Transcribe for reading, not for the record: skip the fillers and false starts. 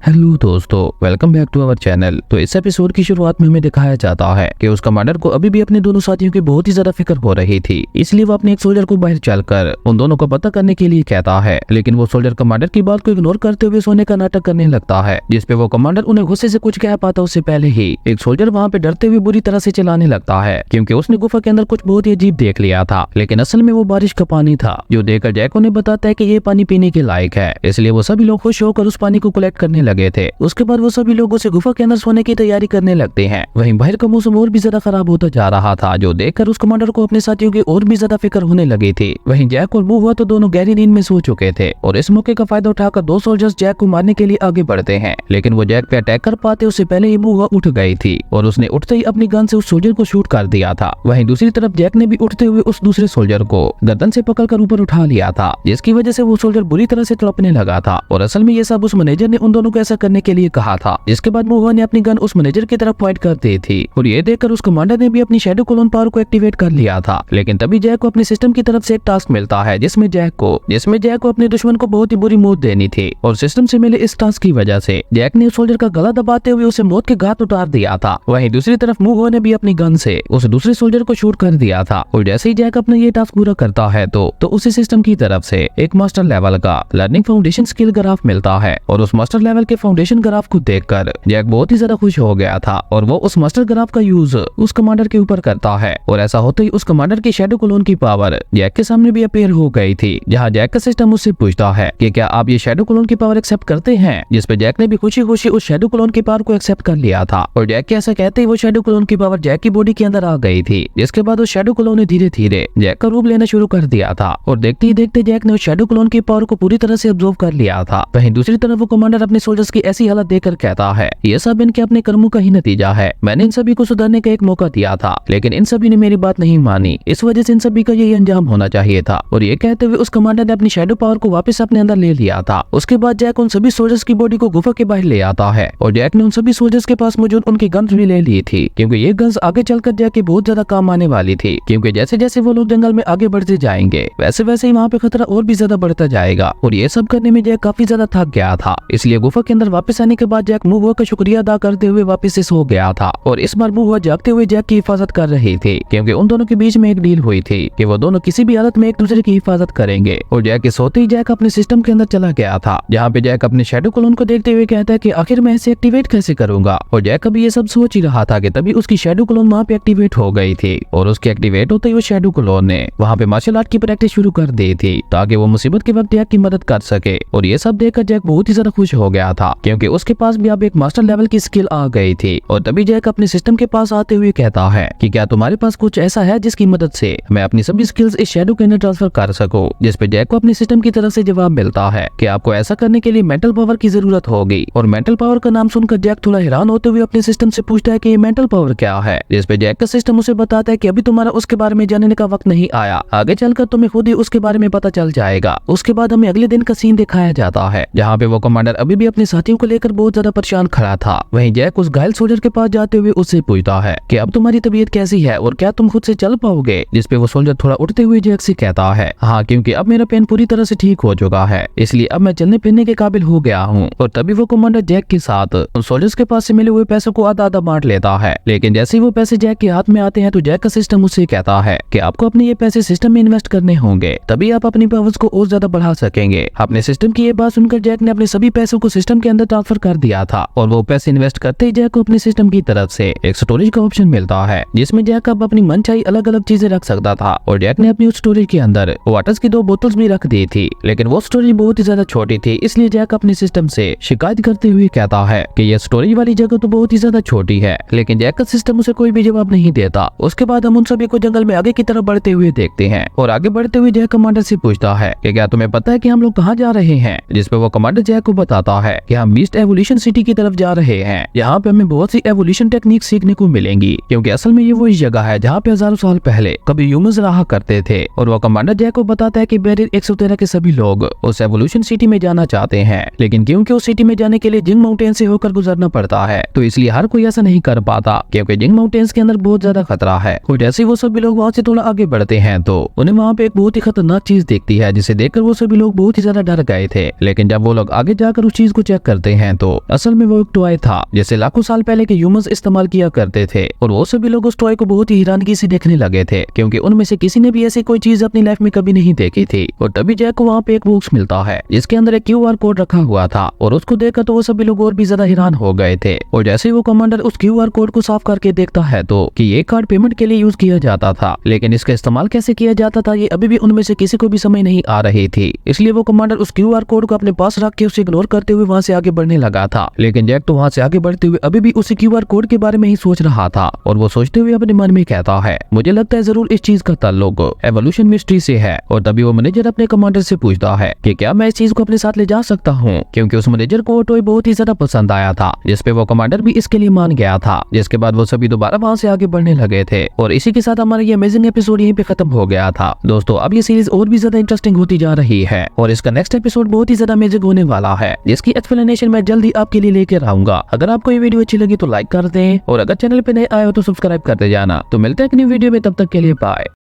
Hello दोस्तों, welcome back to our channel. तो इस एपिसोड की शुरुआत में हमें दिखाया जाता है कि उस कमांडर को अभी भी अपने दोनों साथियों की बहुत ही ज्यादा फिक्र हो रही थी। इसलिए वो अपने एक सोल्जर को बाहर चलकर उन दोनों को पता करने के लिए कहता है, लेकिन वो सोल्जर कमांडर की बात को इग्नोर करते हुए सोने का नाटक करने लगता है, जिसपे वो कमांडर उन्हें गुस्से से कुछ कह पाता उससे पहले ही एक सोल्जर वहाँ पे डरते हुए बुरी तरह से चिल्लाने लगता है, क्योंकि उसने गुफा के अंदर कुछ बहुत ही अजीब देख लिया था। लेकिन असल में वो बारिश का पानी था, जो देखकर जैक उन्हें बताता है कि ये पानी पीने के लायक है। इसलिए वो सभी लोग खुश होकर उस पानी को कलेक्ट करने लगे थे। उसके बाद वो सभी लोगों से गुफा के अंदर सोने की तैयारी करने लगते हैं। वहीं बाहर का मौसम और भी ज्यादा खराब होता जा रहा था, जो देखकर उस कमांडर को अपने साथियों की और भी ज्यादा फिक्र होने लगी थी। वहीं जैक और मुहुआ तो दोनों गहरी नींद में सो चुके थे और इस मौके का फायदा उठाकर दो सोल्जर्स जैक को मारने के लिए आगे बढ़ते हैं। लेकिन वो जैक पे अटैक कर पाते उससे पहले ही मुहुआ उठ गई थी और उसने उठते ही अपनी गन से उस सोल्जर को शूट कर दिया था। वहीं दूसरी तरफ जैक ने भी उठते हुए उस दूसरे सोल्जर को गर्दन से पकड़कर ऊपर उठा लिया था, जिसकी वजह से वो सोल्जर बुरी तरह से तड़पने लगा था। और असल में ये सब उस मैनेजर ने उन दोनों को ऐसा करने के लिए कहा था। जिसके बाद मुहुआ ने अपनी गन उस मैनेजर की तरफ पॉइंट कर दी थी और ये देखकर उस कमांडर ने भी अपनी शैडो क्लोन पावर को एक्टिवेट कर लिया था। लेकिन तभी जैक को अपने सिस्टम की तरफ से एक टास्क मिलता है, जिसमें जैक को अपने दुश्मन को बहुत ही बुरी मौत देनी थी। और सिस्टम से मिले इस टास्क की वजह से जैक ने उस सोल्जर का गला दबाते हुए उसे मौत के घाट उतार दिया था। वहीं दूसरी तरफ मुहुआ ने भी अपनी गन से उस दूसरे सोल्जर को शूट कर दिया था। और जैसे ही जैक अपना ये टास्क पूरा करता है तो उसी सिस्टम की तरफ से एक मास्टर लेवल का लर्निंग फाउंडेशन स्किल ग्राफ मिलता है। और उस मास्टर लेवल के फाउंडेशन ग्राफ को देखकर जैक बहुत ही ज्यादा खुश हो गया था और वो उस मास्टर ग्राफ का यूज उस कमांडर के ऊपर करता है। और ऐसा होते ही उस कमांडर की शैडो क्लोन की पावर जैक के सामने भी अपीयर हो गई थी, जहां जैक का सिस्टम उससे पूछता है कि क्या आप ये शैडो क्लोन की पावर एक्सेप्ट करते हैं। जिसपे जैक ने भी खुशी खुशी उस शैडो क्लोन की पावर को एक्सेप्ट कर लिया था। और जैक के ऐसा कहते ही वो शैडो क्लोन की पावर जैक की बॉडी के अंदर आ गई थी। जिसके बाद उस शैडो क्लोन ने धीरे धीरे जैक का रूप लेना शुरू कर दिया था और देखते ही देखते जैक ने उस शैडो क्लोन की पावर को पूरी तरह से अब्सॉर्ब कर लिया था। वहीं दूसरी तरफ वो कमांडर अपने सोल्जर्स की ऐसी हालत देखकर कहता है, ये सब इनके अपने कर्मों का ही नतीजा है। मैंने इन सभी को सुधारने का एक मौका दिया था, लेकिन इन सभी ने मेरी बात नहीं मानी। इस वजह से इन सभी का यही अंजाम होना चाहिए था। और ये कहते हुए उस कमांडर ने अपनी शैडो पावर को वापस अपने अंदर ले लिया था। उसके बाद जैक उन सभी सोल्जर्स की बॉडी को गुफा के बाहर ले आता है और जैक ने उन सभी सोल्जर्स के पास मौजूद उनकी गन्स भी ले ली थी, क्योंकि ये गन्स आगे चलकर जैक के बहुत ज्यादा काम आने वाली थी। क्योंकि जैसे जैसे वो लोग जंगल में आगे बढ़ते जाएंगे वैसे वैसे ही वहाँ पे खतरा और भी ज्यादा बढ़ता जाएगा। और ये सब करने में जैक काफी ज्यादा थक गया था। इसलिए गुफा के अंदर वापस आने के बाद जैक मुहुआ का शुक्रिया अदा करते हुए वापस से सो गया था। और इस बार मुहुआ जागते हुए जैक की हिफाजत कर रही थी, क्योंकि उन दोनों के बीच में एक डील हुई थी कि वो दोनों किसी भी हालत में एक दूसरे की हिफाजत करेंगे। और जैक के सोते ही जैक अपने सिस्टम के अंदर चला गया था, जहाँ पे जैक अपने शैडो क्लोन को देखते हुए कहता है कि आखिर मैं इसे एक्टिवेट कैसे करूंगा। और जैक अभी ये सब सोच ही रहा था कि तभी उसकी शैडो क्लोन वहाँ पे एक्टिवेट हो गई थी। और उसके एक्टिवेट होते ही वो शैडो क्लोन ने वहाँ पे मार्शल आर्ट की प्रैक्टिस शुरू कर दी थी, ताकि वो मुसीबत के वक्त जैक की मदद कर सके। और ये सब देखकर जैक बहुत ही ज्यादा खुश हो गया था, क्योंकि उसके पास भी अब एक मास्टर लेवल की स्किल आ गई थी। और तभी जैक अपने सिस्टम के पास आते हुए कहता है कि क्या तुम्हारे पास कुछ ऐसा है जिसकी मदद से मैं अपनी सभी स्किल्स इस शैडो के अंदर ट्रांसफर कर सकूं। जिसपे जैक को अपने सिस्टम की तरफ से जवाब मिलता है कि आपको ऐसा करने के लिए मेंटल पावर की जरूरत होगी। और मेंटल पावर का नाम सुनकर जैक थोड़ा हैरान होते हुए अपने सिस्टम से पूछता है कि ये मेंटल पावर क्या है। जिसपे जैक का सिस्टम उसे बताता है कि अभी तुम्हारा उसके बारे में जानने का वक्त नहीं आया, आगे चलकर तुम्हें खुद ही उसके बारे में पता चल जाएगा। उसके बाद हमें अगले दिन का सीन दिखाया जाता है, जहाँ पे वो कमांडर अभी भी अपने साथियों को लेकर बहुत ज्यादा परेशान खड़ा था। वहीं जैक उस घायल सोल्जर के पास जाते हुए उससे पूछता है कि अब तुम्हारी तबीयत कैसी है और क्या तुम खुद से चल पाओगे। जिसपे वो सोल्जर थोड़ा उठते हुए जैक से कहता है, हाँ, क्योंकि अब मेरा पेन पूरी तरह से ठीक हो चुका है, इसलिए अब मैं चलने फिरने के काबिल हो गया हूँ। और तभी वो कमांडर जैक के साथ उन सोल्जर्स के पास से मिले हुए पैसों को आधा आधा बांट लेता है। लेकिन जैसे ही वो पैसे जैक के हाथ में आते हैं तो जैक का सिस्टम उससे कहता है कि आपको अपने ये पैसे सिस्टम में इन्वेस्ट करने होंगे, तभी आप अपनी पावर्स को और ज्यादा बढ़ा सकेंगे। अपने सिस्टम की ये बात सुनकर जैक ने अपने सभी पैसों को सिस्टम के अंदर ट्रांसफर कर दिया था। और वो पैसे इन्वेस्ट करते ही जैक को अपने सिस्टम की तरफ से एक स्टोरेज का ऑप्शन मिलता है, जिसमें जैक अब अपनी मनचाही अलग अलग चीजें रख सकता था। और जैक ने अपनी उस स्टोरेज के अंदर वाटर्स की 2 बोतल्स भी रख दी थी, लेकिन वो स्टोरेज बहुत ही ज्यादा छोटी थी। इसलिए जैक अपने सिस्टम से शिकायत करते हुए कहता है कि ये स्टोरेज वाली जगह तो बहुत ही ज्यादा छोटी है। लेकिन जैक का सिस्टम उसे कोई भी जवाब नहीं देता। उसके बाद हम उन सभी को जंगल में आगे की तरफ बढ़ते हुए देखते हैं। और आगे बढ़ते हुए जैक कमांडर से पूछता है कि क्या तुम्हें पता है कि हम लोग कहाँ जा रहे हैं। जिसपे वो कमांडर जैक को बताता है कि हम बीस्ट एवोल्यूशन सिटी की तरफ जा रहे हैं। यहाँ पे हमें बहुत सी एवोल्यूशन टेक्निक सीखने को मिलेंगी, क्योंकि असल में ये वो जगह है जहाँ पे हजारों साल पहले कभी ह्यूमंस रहा करते थे। और वो कमांडर जैक को बताता है कि बैरियर 113 के सभी लोग उस एवोल्यूशन सिटी में जाना चाहते हैं, लेकिन क्योंकि उस सिटी में जाने के लिए जिंग माउंटेन से होकर गुजरना पड़ता है, तो इसलिए हर कोई ऐसा नहीं कर पाता, क्योंकि जिंग माउंटेन्स के अंदर बहुत ज्यादा खतरा है। और जैसे वो सभी लोग वहाँ से थोड़ा आगे बढ़ते हैं तो उन्हें वहाँ पे एक बहुत ही खतरनाक चीज दिखती है, जिसे देखकर वो सभी लोग बहुत ही ज्यादा डर गए थे। लेकिन जब वो लोग आगे जाकर उस चीज को चेक करते हैं तो असल में वो एक टॉय था जिसे लाखों साल पहले के ह्यूमंस इस्तेमाल किया करते थे, और वो सभी लोग उस टॉय को बहुत ही हैरानगी से देखने लगे थे क्योंकि उनमें से किसी ने भी ऐसी कोई चीज अपनी लाइफ में कभी नहीं देखी थी। और तभी जैक को वहाँ पे एक बॉक्स मिलता है जिसके अंदर एक QR कोड रखा हुआ था, और उसको देखकर तो वो सभी लोग और भी ज्यादा हैरान हो गए थे। और जैसे ही वो कमांडर उस QR कोड को साफ करके देखता है तो कि ये कार्ड पेमेंट के लिए यूज किया जाता था, लेकिन इसका इस्तेमाल कैसे किया जाता था ये अभी भी उनमें से किसी को भी समझ नहीं आ रही थी। इसलिए वो कमांडर उस QR कोड को अपने पास रख के उसे इग्नोर करते हुए वहाँ से आगे बढ़ने लगा था। लेकिन जैक तो वहाँ से आगे बढ़ते हुए अभी भी उसी QR कोड के बारे में ही सोच रहा था, और वो सोचते हुए अपने मन में कहता है मुझे लगता है जरूर इस चीज का ताल्लुक एवोल्यूशन मिस्ट्री से है। और तभी वो मैनेजर अपने कमांडर से पूछता है कि क्या मैं इस चीज को अपने साथ ले जा सकता हूँ, क्योंकि उस मैनेजर को वो टॉय बहुत ही ज्यादा पसंद आया था, जिसपे वो कमांडर भी इसके लिए मान गया था। जिसके बाद वो सभी दोबारा वहाँ से आगे बढ़ने लगे थे, और इसी के साथ हमारा ये अमेजिंग एपिसोड यहीं पे खत्म हो गया था। दोस्तों अब ये सीरीज और भी ज्यादा इंटरेस्टिंग होती जा रही है, और इसका नेक्स्ट एपिसोड बहुत ही ज्यादा अमेजिंग होने वाला है, जिसकी एक्सप्लेनेशन मैं जल्दी आपके लिए लेकर आऊंगा। अगर आपको ये वीडियो अच्छी लगी तो लाइक कर दें, और अगर चैनल पे नए आए हो तो सब्सक्राइब करते जाना। तो मिलते हैं एक न्यू वीडियो में, तब तक के लिए बाय।